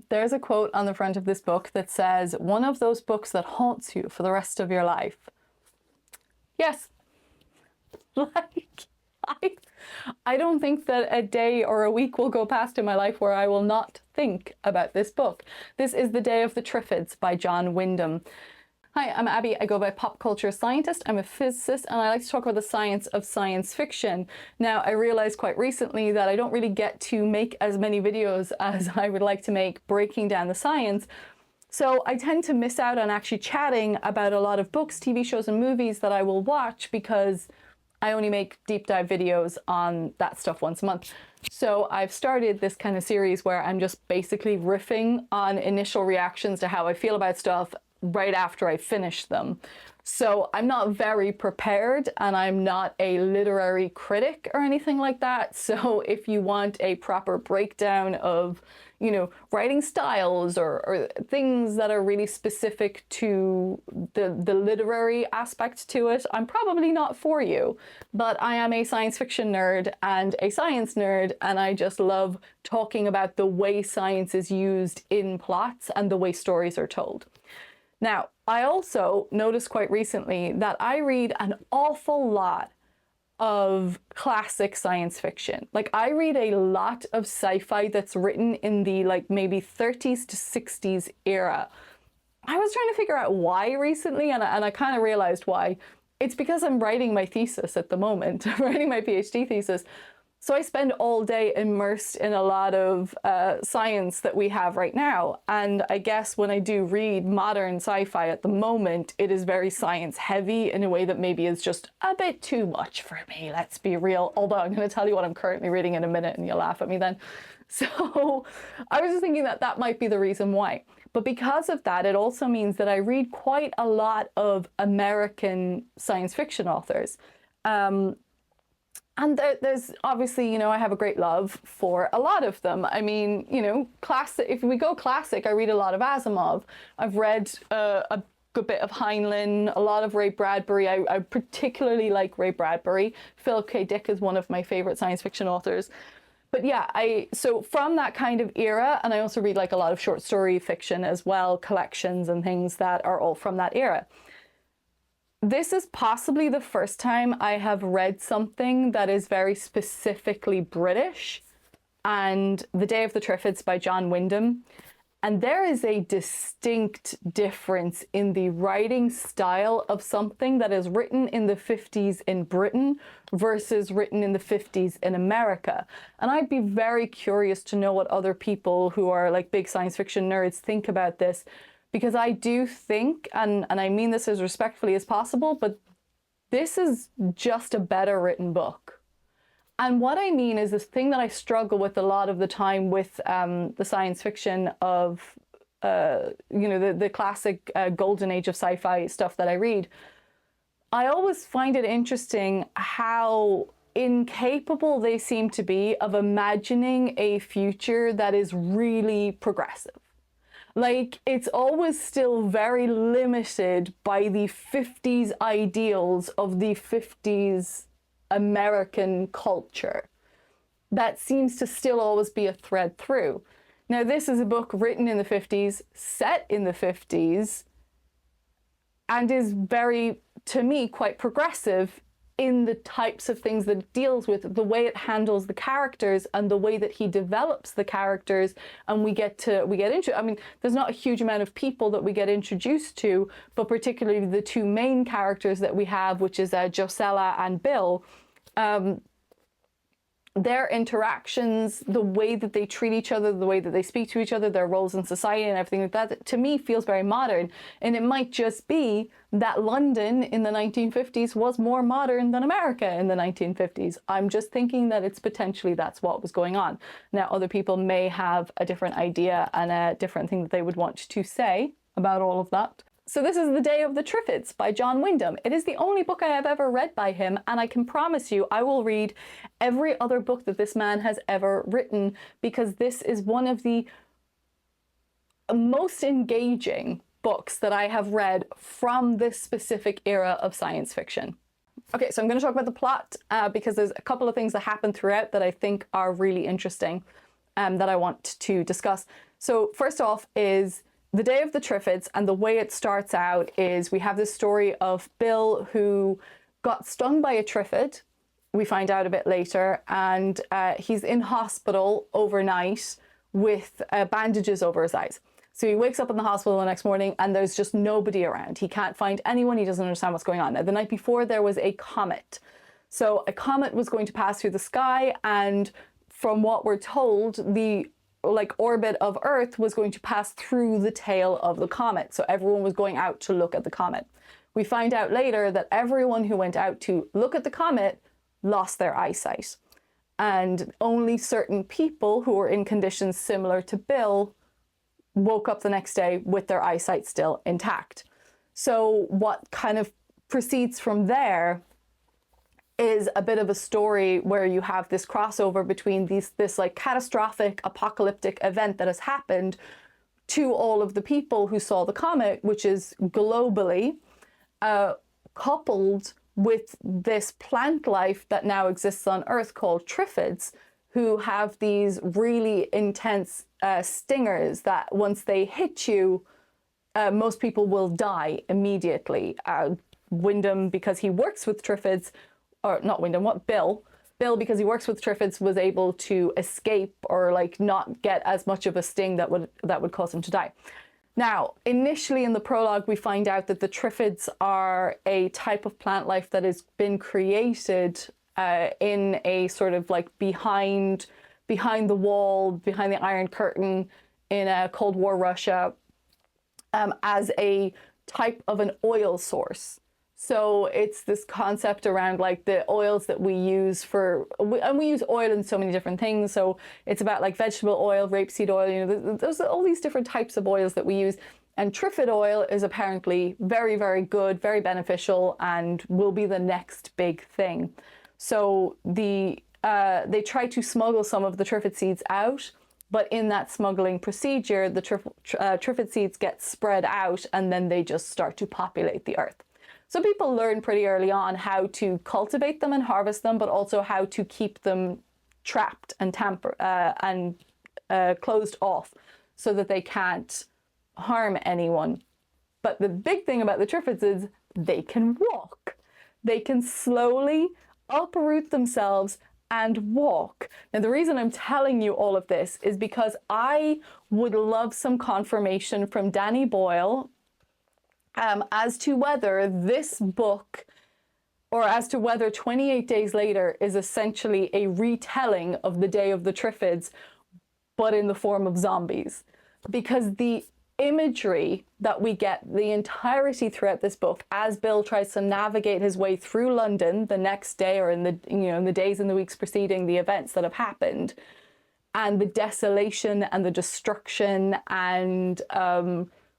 there's a quote on the front of this book that says, "One of those books that haunts you for the rest of your life." Yes. Like, I don't think that a day or a week will go past in my life where I will not think about this book. This is The Day of the Triffids by John Wyndham. Hi, I'm Abby. I go by pop culture scientist. I'm a physicist and I like to talk about the science of science fiction. Now, I realized quite recently that I don't really get to make as many videos as I would like to make breaking down the science. So I tend to miss out on actually chatting about a lot of books, TV shows and movies that I will watch because I only make deep dive videos on that stuff once a month. So I've started this kind of series where I'm just basically riffing on initial reactions to how I feel about stuff right after I finish them. So I'm not very prepared and I'm not a literary critic or anything like that. So if you want a proper breakdown of, you know, writing styles or things that are really specific to the literary aspect to it, I'm probably not for you. But I am a science fiction nerd and a science nerd, and I just love talking about the way science is used in plots and the way stories are told. Now, I also noticed quite recently that I read an awful lot of classic science fiction. Like, I read a lot of sci-fi that's written in the like maybe 30s to 60s era. I was trying to figure out why recently, and I kind of realized why. It's because I'm writing my thesis at the moment. I'm writing my PhD thesis. So I spend all day immersed in a lot of science that we have right now. And I guess when I do read modern sci-fi at the moment, it is very science heavy in a way that maybe is just a bit too much for me, let's be real. Although I'm going to tell you what I'm currently reading in a minute and you'll laugh at me then. So I was just thinking that that might be the reason why. But because of that, it also means that I read quite a lot of American science fiction authors. And there's obviously, you know, I have a great love for a lot of them. I mean, you know, classic. If we go classic, I read a lot of Asimov. I've read a good bit of Heinlein, a lot of Ray Bradbury. I particularly like Ray Bradbury. Philip K. Dick is one of my favorite science fiction authors. But yeah, so from that kind of era, and I also read like a lot of short story fiction as well, collections and things that are all from that era. This is possibly the first time I have read something that is very specifically British, and The Day of the Triffids by John Wyndham. And there is a distinct difference in the writing style of something that is written in the 50s in Britain versus written in the 50s in America. And I'd be very curious to know what other people who are like big science fiction nerds think about this. Because I do think, and I mean this as respectfully as possible, but this is just a better written book. And what I mean is this thing that I struggle with a lot of the time with the science fiction of, you know, the classic golden age of sci-fi stuff that I read. I always find it interesting how incapable they seem to be of imagining a future that is really progressive. Like, it's always still very limited by the 50s ideals of the 50s American culture. That seems to still always be a thread through. Now, this is a book written in the 50s, set in the 50s, and is very, to me, quite progressive in the types of things that it deals with, the way it handles the characters and the way that he develops the characters, and we get into, I mean, there's not a huge amount of people that we get introduced to, but particularly the two main characters that we have, which is Josella and Bill. Their interactions, the way that they treat each other, the way that they speak to each other, their roles in society and everything like that, to me feels very modern. And it might just be that London in the 1950s was more modern than America in the 1950s. I'm just thinking that it's potentially that's what was going on. Now, other people may have a different idea and a different thing that they would want to say about all of that. So this is The Day of the Triffids by John Wyndham. It is the only book I have ever read by him, and I can promise you I will read every other book that this man has ever written, because this is one of the most engaging books that I have read from this specific era of science fiction. Okay, so I'm going to talk about the plot because there's a couple of things that happen throughout that I think are really interesting that I want to discuss. So first off is the day of the Triffids, and the way it starts out is we have this story of Bill who got stung by a Triffid. We find out a bit later, and he's in hospital overnight with bandages over his eyes. So he wakes up in the hospital the next morning and there's just nobody around. He can't find anyone. He doesn't understand what's going on. Now, the night before there was a comet. So a comet was going to pass through the sky, and from what we're told, the orbit of Earth was going to pass through the tail of the comet. So everyone was going out to look at the comet. We find out later that everyone who went out to look at the comet lost their eyesight. And only certain people who were in conditions similar to Bill woke up the next day with their eyesight still intact. So what kind of proceeds from there is a bit of a story where you have this crossover between this like catastrophic apocalyptic event that has happened to all of the people who saw the comet, which is globally coupled with this plant life that now exists on Earth called Triffids, who have these really intense stingers that once they hit you, most people will die immediately. Wyndham, because he works with Triffids, or not Wyndham, what Bill, because he works with Triffids, was able to escape or like not get as much of a sting that would cause him to die. Now, initially in the prologue, we find out that the Triffids are a type of plant life that has been created in a sort of like behind the wall, behind the Iron Curtain in Cold War Russia, as a type of an oil source. So it's this concept around like the oils that we use and we use oil in so many different things. So it's about like vegetable oil, rapeseed oil, you know, there's all these different types of oils that we use. And Triffid oil is apparently very, very good, very beneficial, and will be the next big thing. So they try to smuggle some of the Triffid seeds out, but in that smuggling procedure, the Triffid seeds get spread out and then they just start to populate the earth. So people learn pretty early on how to cultivate them and harvest them, but also how to keep them trapped and closed off so that they can't harm anyone. But the big thing about the Triffids is they can walk. They can slowly uproot themselves and walk. Now, the reason I'm telling you all of this is because I would love some confirmation from Danny Boyle as to whether this book, or as to whether 28 Days Later is essentially a retelling of the Day of the Triffids, but in the form of zombies. Because the imagery that we get the entirety throughout this book, as Bill tries to navigate his way through London the next day, or in the days and the weeks preceding the events that have happened, and the desolation and the destruction and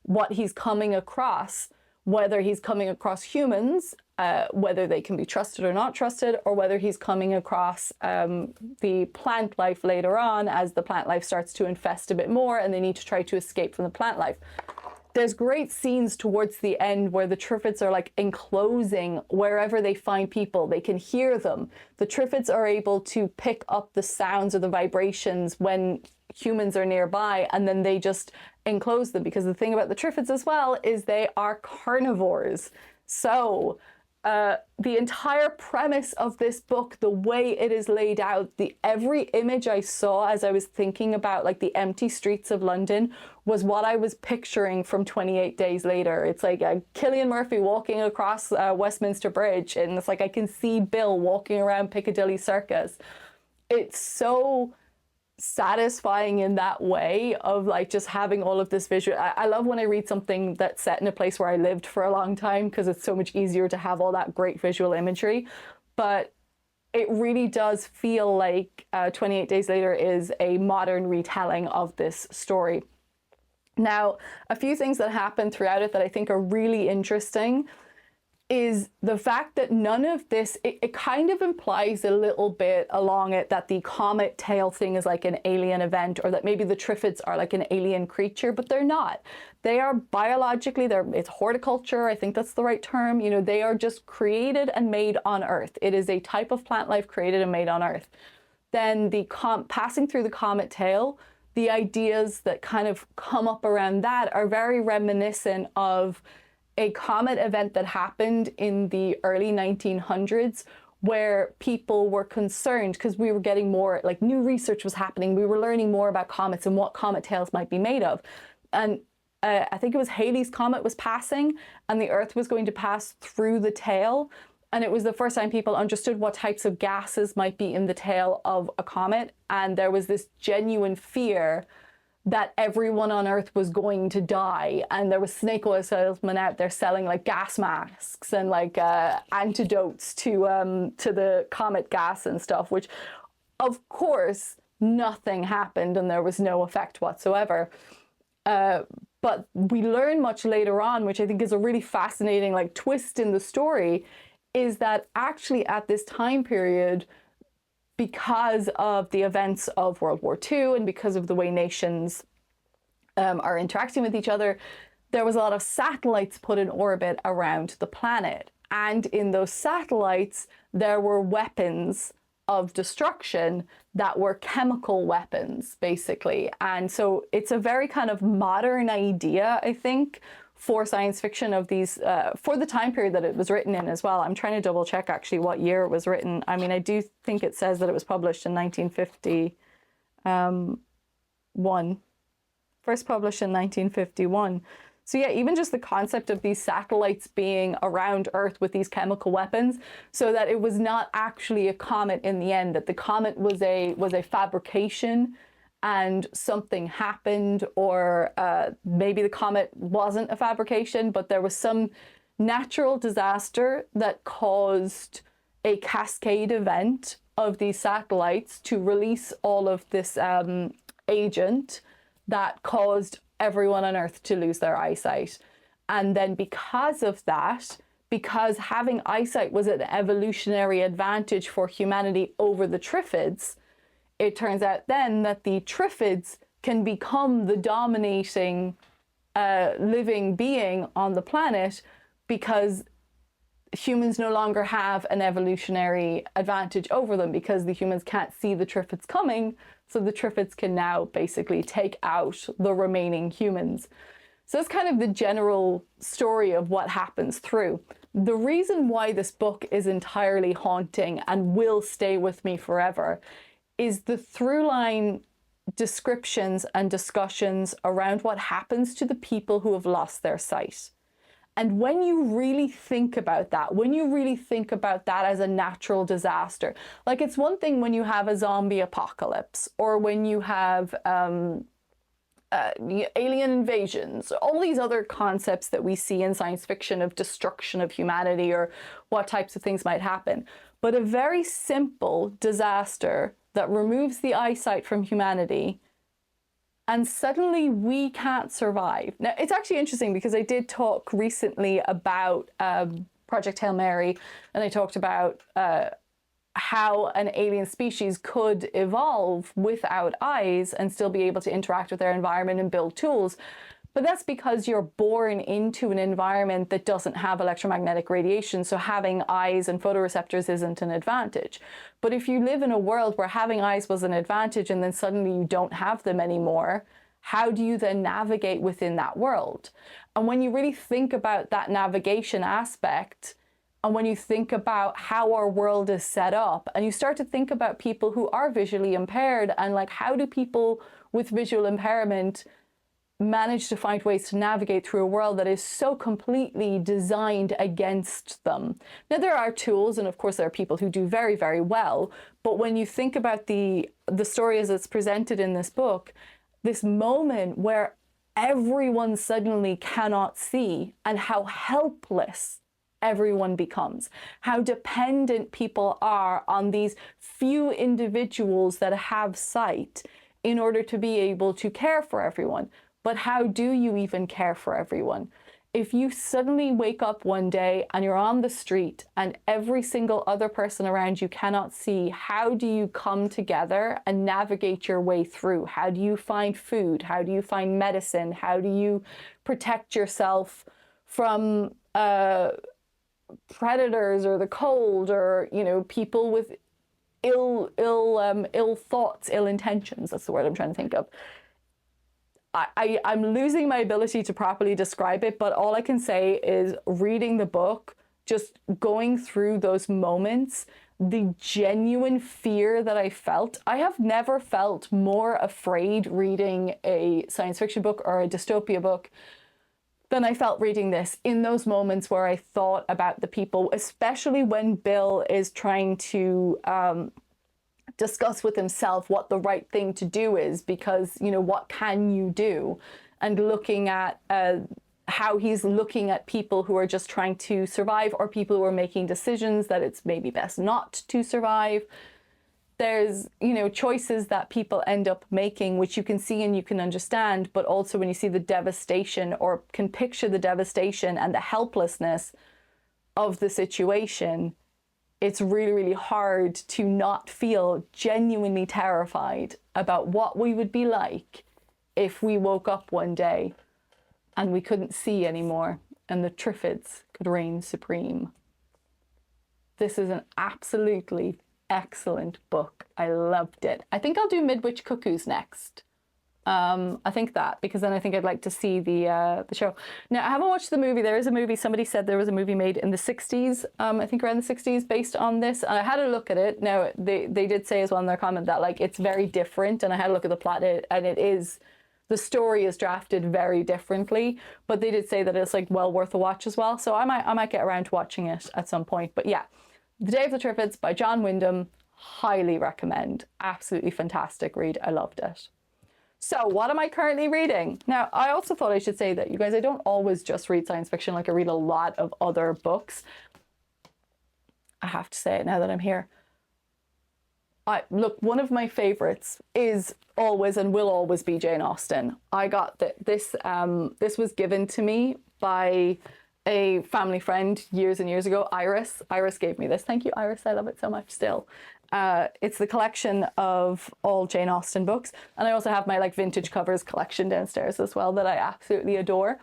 what he's coming across, whether he's coming across humans, whether they can be trusted or not trusted, or whether he's coming across the plant life later on as the plant life starts to infest a bit more and they need to try to escape from the plant life. There's great scenes towards the end where the Triffids are like enclosing wherever they find people. They can hear them. The Triffids are able to pick up the sounds or the vibrations when humans are nearby, and then they just enclose them, because the thing about the Triffids as well is they are carnivores. So the entire premise of this book, the way it is laid out, every image I saw as I was thinking about like the empty streets of London was what I was picturing from 28 Days Later. It's like Cillian Murphy walking across Westminster Bridge, and it's like I can see Bill walking around Piccadilly Circus. It's so satisfying in that way of like just having all of this visual. I love when I read something that's set in a place where I lived for a long time, because it's so much easier to have all that great visual imagery. But it really does feel like 28 Days Later is a modern retelling of this story. Now, a few things that happen throughout it that I think are really interesting is the fact that none of this, it kind of implies a little bit along it that the comet tail thing is like an alien event, or that maybe the Triffids are like an alien creature, but they're not. They are biologically, it's horticulture, I think that's the right term. You know, they are just created and made on Earth. It is a type of plant life created and made on Earth. Then passing through the comet tail, the ideas that kind of come up around that are very reminiscent of a comet event that happened in the early 1900s, where people were concerned because we were getting more, like, new research was happening. We were learning more about comets and what comet tails might be made of. And I think it was Halley's Comet was passing, and the Earth was going to pass through the tail. And it was the first time people understood what types of gases might be in the tail of a comet. And there was this genuine fear that everyone on Earth was going to die. And there was snake oil salesmen out there selling like gas masks and like antidotes to the comet gas and stuff, which of course nothing happened and there was no effect whatsoever. But we learn much later on, which I think is a really fascinating like twist in the story, is that actually at this time period, because of the events of World War II and because of the way nations are interacting with each other, there was a lot of satellites put in orbit around the planet. And in those satellites, there were weapons of destruction that were chemical weapons, basically. And so it's a very kind of modern idea, I think, for science fiction of these, for the time period that it was written in as well. I'm trying to double check actually what year it was written. I mean, I do think it says that it was published in 1951. First published in 1951. So yeah, even just the concept of these satellites being around Earth with these chemical weapons, so that it was not actually a comet in the end, that the comet was a fabrication and something happened, or maybe the comet wasn't a fabrication, but there was some natural disaster that caused a cascade event of these satellites to release all of this agent that caused everyone on Earth to lose their eyesight. And then because of that, because having eyesight was an evolutionary advantage for humanity over the Triffids, it turns out then that the Triffids can become the dominating living being on the planet, because humans no longer have an evolutionary advantage over them, because the humans can't see the Triffids coming, so the Triffids can now basically take out the remaining humans. So it's kind of the general story of what happens through. The reason why this book is entirely haunting and will stay with me forever is the through line descriptions and discussions around what happens to the people who have lost their sight. And when you really think about that, as a natural disaster, like, it's one thing when you have a zombie apocalypse, or when you have alien invasions, all these other concepts that we see in science fiction of destruction of humanity or what types of things might happen. But a very simple disaster that removes the eyesight from humanity, and suddenly we can't survive. Now, it's actually interesting because I did talk recently about Project Hail Mary, and I talked about how an alien species could evolve without eyes and still be able to interact with their environment and build tools. But that's because you're born into an environment that doesn't have electromagnetic radiation, so having eyes and photoreceptors isn't an advantage. But if you live in a world where having eyes was an advantage and then suddenly you don't have them anymore, how do you then navigate within that world? And when you really think about that navigation aspect, and when you think about how our world is set up, and you start to think about people who are visually impaired, and like, how do people with visual impairment manage to find ways to navigate through a world that is so completely designed against them? Now, there are tools, and of course there are people who do very, very well, but when you think about the story as it's presented in this book, this moment where everyone suddenly cannot see, and how helpless everyone becomes, how dependent people are on these few individuals that have sight in order to be able to care for everyone. But how do you even care for everyone? If you suddenly wake up one day and you're on the street and every single other person around you cannot see, how do you come together and navigate your way through? How do you find food? How do you find medicine? How do you protect yourself from predators or the cold, or, you know, people with ill thoughts, ill intentions? That's the word I'm trying to think of. I'm losing my ability to properly describe it, but all I can say is reading the book, just going through those moments, the genuine fear that I felt. I have never felt more afraid reading a science fiction book or a dystopia book than I felt reading this, in those moments where I thought about the people, especially when Bill is trying to discuss with himself what the right thing to do is, because, you know, what can you do? And looking at how he's looking at people who are just trying to survive, or people who are making decisions that it's maybe best not to survive. There's, you know, choices that people end up making, which you can see and you can understand, but also when you see the devastation, or can picture the devastation and the helplessness of the situation, it's really, really hard to not feel genuinely terrified about what we would be like if we woke up one day and we couldn't see anymore and the Triffids could reign supreme. This is an absolutely excellent book. I loved it. I think I'll do Midwich Cuckoos next. I think that, because then I think I'd like to see the show. Now, I haven't watched the movie. There is a movie. Somebody said there was a movie made in the 60s, I think around the 60s, based on this. I had a look at it. Now, they did say as well in their comment that, like, it's very different, and I had a look at the plot, and it is, the story is drafted very differently, but they did say that it's, like, well worth a watch as well. So I might get around to watching it at some point. But yeah, The Day of the Triffids by John Wyndham, highly recommend. Absolutely fantastic read. I loved it. So what am I currently reading? Now, I also thought I should say that, you guys, I don't always just read science fiction. Like, I read a lot of other books. I have to say it now that I'm here. Look, one of my favorites is always and will always be Jane Austen. I got this was given to me by a family friend years and years ago, Iris. Iris gave me this. Thank you, Iris. I love it so much still. It's the collection of all Jane Austen books. And I also have my, like, vintage covers collection downstairs as well that I absolutely adore.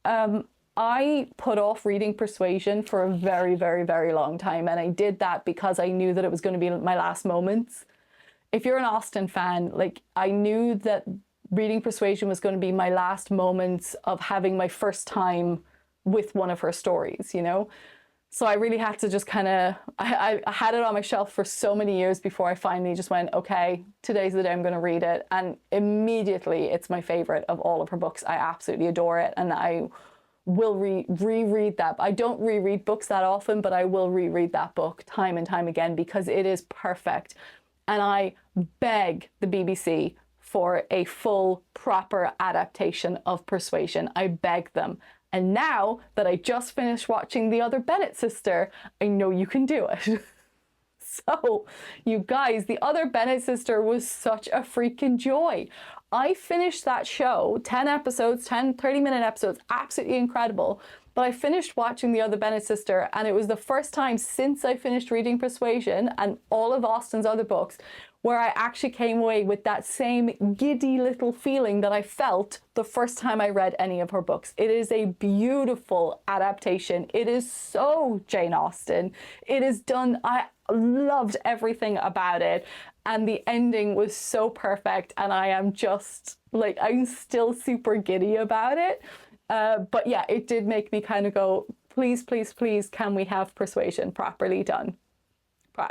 I put off reading Persuasion for a very, very, very long time. And I did that because I knew that it was going to be my last moments. If you're an Austen fan, like, I knew that reading Persuasion was going to be my last moments of having my first time with one of her stories, you know? So I really had to just kind of, I had it on my shelf for so many years before I finally just went, okay, today's the day I'm going to read it. And immediately it's my favorite of all of her books. I absolutely adore it. And I will reread that. I don't reread books that often, but I will reread that book time and time again because it is perfect. And I beg the BBC for a full, proper adaptation of Persuasion. I beg them. And now that I just finished watching The Other Bennet Sister, I know you can do it. So, you guys, The Other Bennet Sister was such a freaking joy. I finished that show, 10 episodes, 10 30-minute episodes, absolutely incredible. But I finished watching The Other Bennet Sister, and it was the first time since I finished reading Persuasion and all of Austen's other books where I actually came away with that same giddy little feeling that I felt the first time I read any of her books. It is a beautiful adaptation. It is so Jane Austen. It is done, I loved everything about it. And the ending was so perfect. And I am just, like, I'm still super giddy about it. But yeah, it did make me kind of go, please, please, please, can we have Persuasion properly done?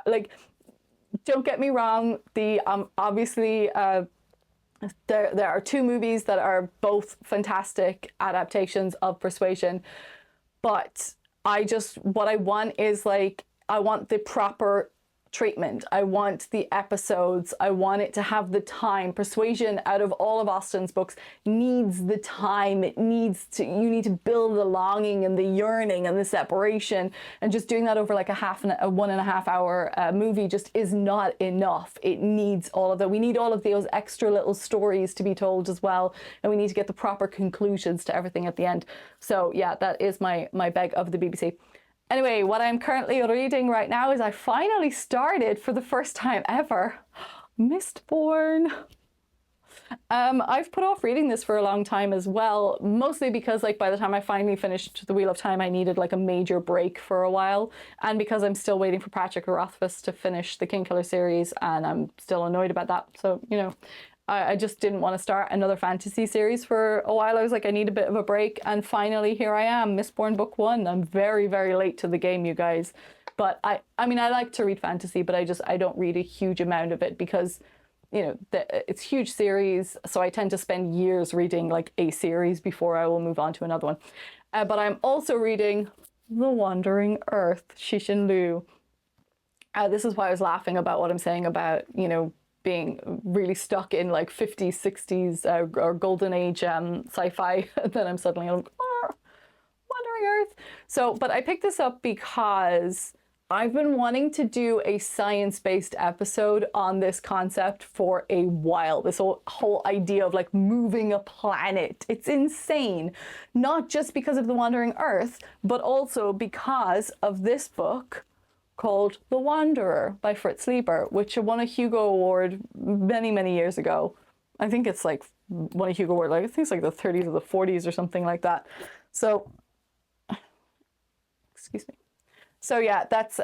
Like, don't get me wrong, the obviously there are two movies that are both fantastic adaptations of Persuasion, but what I want is, like, I want the proper treatment. I want the episodes. I want it to have the time. Persuasion, out of all of Austen's books, needs the time. It needs to, you need to build the longing and the yearning and the separation, and just doing that over like a 1.5 hour movie just is not enough. It needs all of that. We need all of those extra little stories to be told as well, and we need to get the proper conclusions to everything at the end. So yeah, that is my beg of the BBC. Anyway, what I'm currently reading right now is I finally started, for the first time ever, Mistborn. I've put off reading this for a long time as well, mostly because, like, by the time I finally finished The Wheel of Time, I needed like a major break for a while, and because I'm still waiting for Patrick Rothfuss to finish the Kingkiller series, and I'm still annoyed about that. So, you know, I just didn't want to start another fantasy series for a while. I was like, I need a bit of a break. And finally, here I am, Mistborn book 1. I'm very, very late to the game, you guys. But I mean, I like to read fantasy, but I don't read a huge amount of it because, you know, it's a huge series. So I tend to spend years reading like a series before I will move on to another one. But I'm also reading The Wandering Earth, Cixin Liu. This is why I was laughing about what I'm saying about, you know, being really stuck in like 50s, 60s or golden age sci-fi. Then I'm suddenly like, oh, Wandering Earth. So, but I picked this up because I've been wanting to do a science-based episode on this concept for a while. This whole idea of like moving a planet. It's insane. Not just because of The Wandering Earth, but also because of this book called The Wanderer by Fritz Leiber, which won a Hugo Award many, many years ago. I think it's like won a Hugo Award, like I think it's like the 30s or the 40s or something like that. So, excuse me. So yeah, that's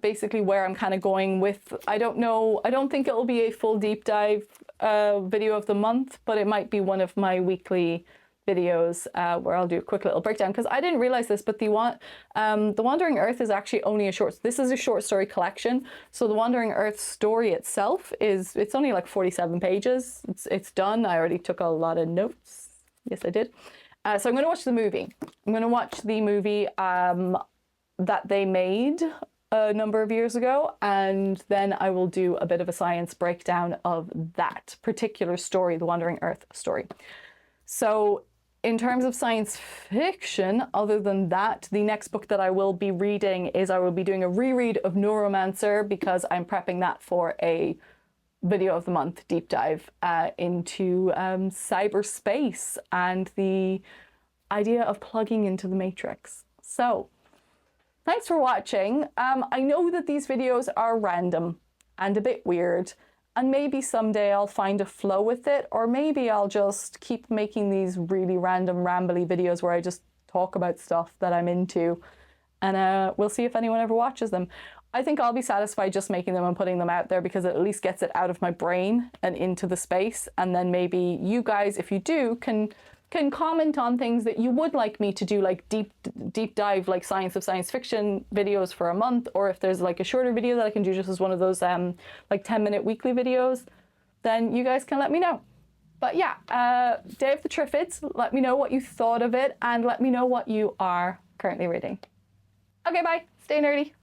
basically where I'm kind of going with. I don't know. I don't think it will be a full deep dive video of the month, but it might be one of my weekly videos where I'll do a quick little breakdown, because I didn't realize this, but the Wandering Earth is actually only a short. This is a short story collection. So the Wandering Earth story itself it's only like 47 pages. It's done. I already took a lot of notes. Yes, I did. So I'm going to watch the movie. I'm going to watch the movie that they made a number of years ago, and then I will do a bit of a science breakdown of that particular story, the Wandering Earth story. So in terms of science fiction, other than that, the next book that I will be reading is I will be doing a reread of Neuromancer, because I'm prepping that for a video of the month deep dive into cyberspace and the idea of plugging into the Matrix. So thanks for watching. I know that these videos are random and a bit weird, and maybe someday I'll find a flow with it, or maybe I'll just keep making these really random, rambly videos where I just talk about stuff that I'm into, and we'll see if anyone ever watches them. I think I'll be satisfied just making them and putting them out there, because it at least gets it out of my brain and into the space, and then maybe you guys, if you do, can comment on things that you would like me to do, like deep dive, like science fiction videos for a month, or if there's like a shorter video that I can do just as one of those like 10-minute weekly videos, then you guys can let me know. But yeah, Day of the Triffids, let me know what you thought of it, and let me know what you are currently reading. Okay, bye. Stay nerdy.